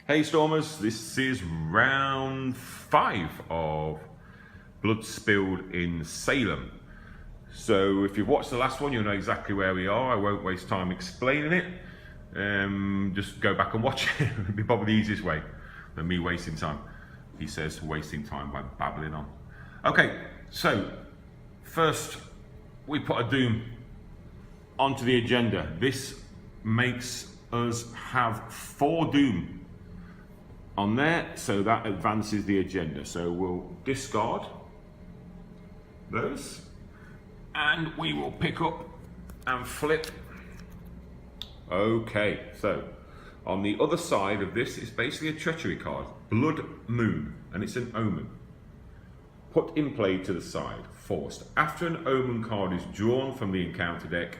Hey Stormers, this is round 5 of Blood Spilled in Salem. So if you've watched the last one, you'll know exactly where we are. I won't waste time explaining it. Just go back and watch it. It'll be probably the easiest way than me wasting time. He says wasting time by babbling on. Okay, so first we put a doom onto the agenda. This makes us have 4 doom on there, so that advances the agenda. So we'll discard those and we will pick up and flip. Okay, so on the other side of this is basically a treachery card, Blood Moon, and it's an omen. Put in play to the side, forced. After an omen card is drawn from the encounter deck,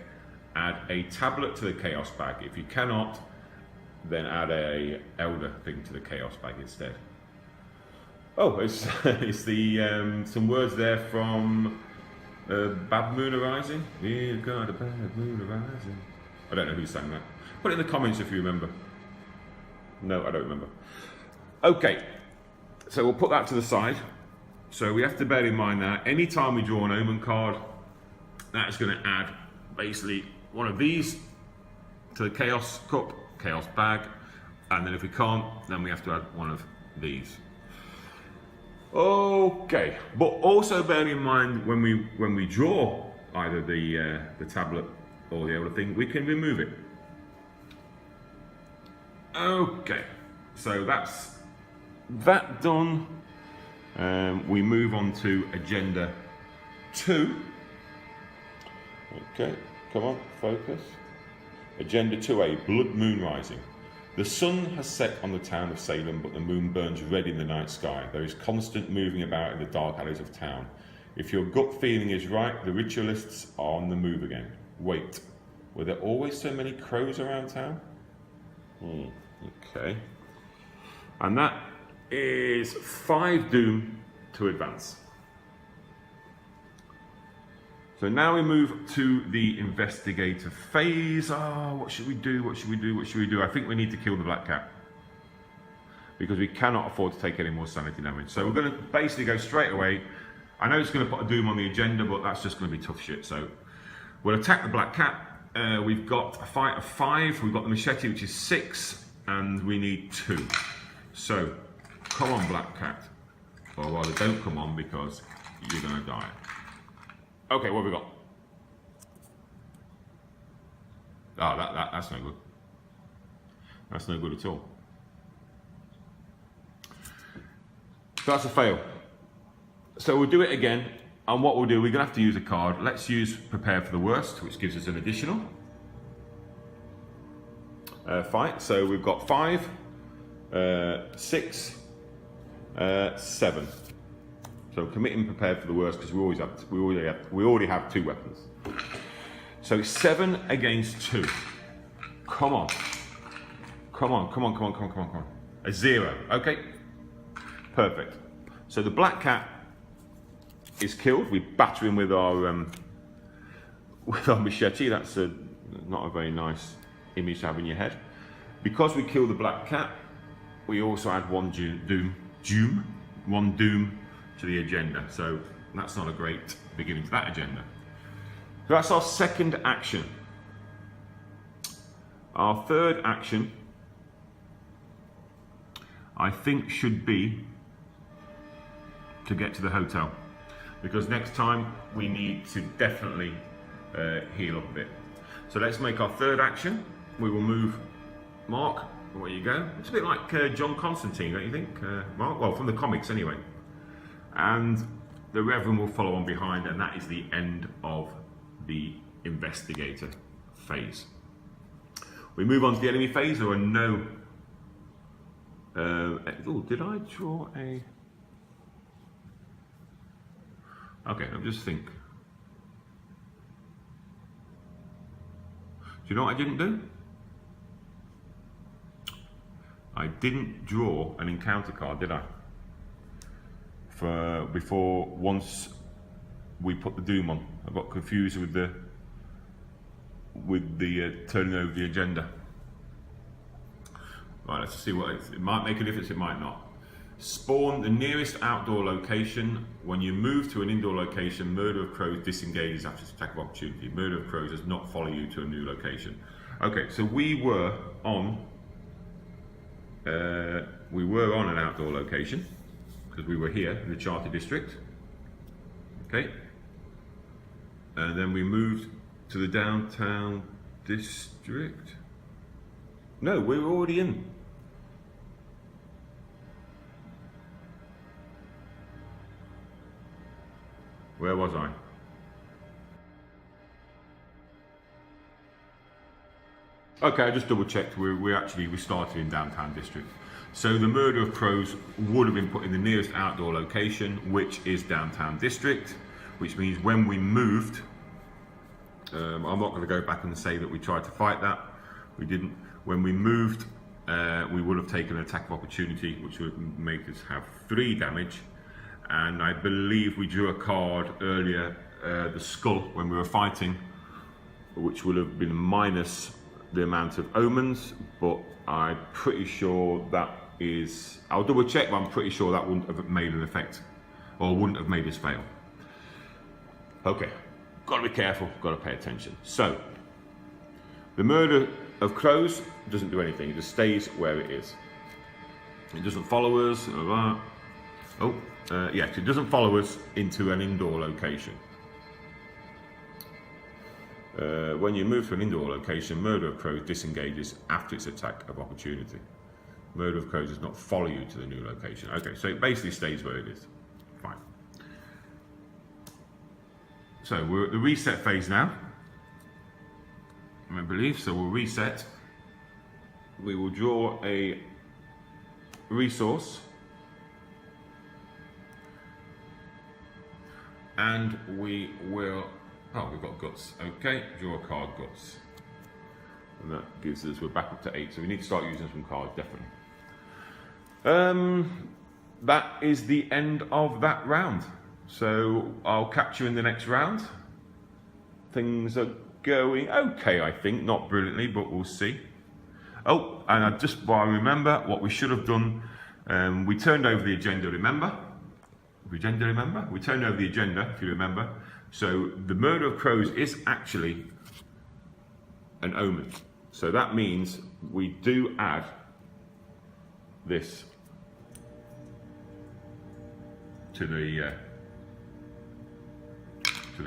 add a tablet to the chaos bag. If you cannot, then add a elder thing to the chaos bag instead. Oh, it's the some words there from Bad Moon Arising. We've got a bad moon arising. I don't know who sang that. Put it in the comments if you remember. No, I don't remember. Okay, so we'll put that to the side. So we have to bear in mind that anytime we draw an omen card, that is going to add basically one of these to the chaos cup, chaos bag, and then if we can't, then we have to add one of these. Okay, but also bear in mind when we draw either the tablet or the other thing, we can remove it. Okay, so that's that done. We move on to agenda 2. Okay, come on, focus. Agenda 2A, Blood Moon Rising. The sun has set on the town of Salem, but the moon burns red in the night sky. There is constant moving about in the dark alleys of town. If your gut feeling is right, the ritualists are on the move again. Wait, were there always so many crows around town? Okay. And that is 5 doom to advance. So now we move to the investigator phase. What should we do? What should we do? What should we do? I think we need to kill the black cat because we cannot afford to take any more sanity damage. So we're going to basically go straight away. I know it's going to put a doom on the agenda, but that's just going to be tough shit. So we'll attack the black cat. We've got a fight of 5. We've got the machete, which is 6, and we need 2. So come on, black cat. Or rather, don't come on because you're going to die. Okay, what have we got? Oh, that's no good. That's no good at all. So that's a fail. So we'll do it again, and what we'll do, we're gonna have to use a card. Let's use Prepare for the Worst, which gives us an additional fight. So we've got 5, 6, 7. So committing Prepared for the Worst because we already have 2 weapons. So 7 against 2. Come on. Come on, come on, come on, come on, come on, come on. A 0. Okay. Perfect. So the black cat is killed. We batter him with our machete. That's not a very nice image to have in your head. Because we kill the black cat, we also add 1 doom to the agenda, so that's not a great beginning to that agenda. So that's our second action. Our third action, I think, should be to get to the hotel, because next time we need to definitely heal up a bit. So let's make our third action. We will move Mark, where you go. It's a bit like John Constantine, don't you think, Mark? Well, from the comics anyway. And the Reverend will follow on behind, and that is the end of the investigator phase. We move on to the enemy phase. There are no... oh, did I draw a... Okay, I'll just think. Do you know what I didn't do? I didn't draw an encounter card, did I? Before once we put the doom on. I got confused with the turning over the agenda. Right, let's see what it might make a difference, it might not. Spawn the nearest outdoor location. When you move to an indoor location, Murder of Crows disengages after its attack of opportunity. Murder of Crows does not follow you to a new location. Okay, so we were on an outdoor location because we were here in the Charter District. Okay, and then we moved to the downtown district. No, we were already in. Where was I? Okay, I just double checked. We started in downtown district. So the Murder of Crows would have been put in the nearest outdoor location, which is downtown district, which means when we moved, I'm not going to go back and say that we tried to fight that. We didn't. When we moved, we would have taken an attack of opportunity, which would make us have 3 damage. And I believe we drew a card earlier, the skull, when we were fighting, which would have been minus the amount of omens, but I'm pretty sure that is, I'll double check, but I'm pretty sure that wouldn't have made an effect, or wouldn't have made us fail. Okay, gotta be careful, gotta pay attention. So, the Murder of Crows doesn't do anything, it just stays where it is. It doesn't follow us, yes, it doesn't follow us into an indoor location. When you move to an indoor location, Murder of Crows disengages after its attack of opportunity. Murder of Crows does not follow you to the new location. Okay, so it basically stays where it is. Fine. So we're at the reset phase now, I believe. So we'll reset. We will draw a resource. And we will, we've got guts. Okay, draw a card, guts. And that gives us, we're back up to 8, so we need to start using some cards, definitely. That is the end of that round. So I'll catch you in the next round. Things are going okay, I think, not brilliantly, but we'll see. Oh, and while I remember what we should have done, we turned over the agenda, remember? We turned over the agenda, if you remember. So the Murder of Crows is actually an omen. So that means we do add this to the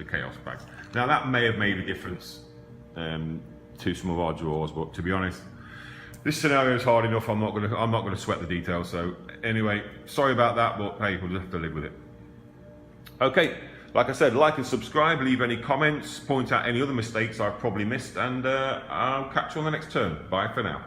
chaos bag. Now that may have made a difference to some of our draws, but to be honest, this scenario is hard enough. I'm not gonna sweat the details. So anyway, sorry about that, but hey, we'll just have to live with it. Okay, like I said, like and subscribe, leave any comments, point out any other mistakes I've probably missed, and I'll catch you on the next turn. Bye for now.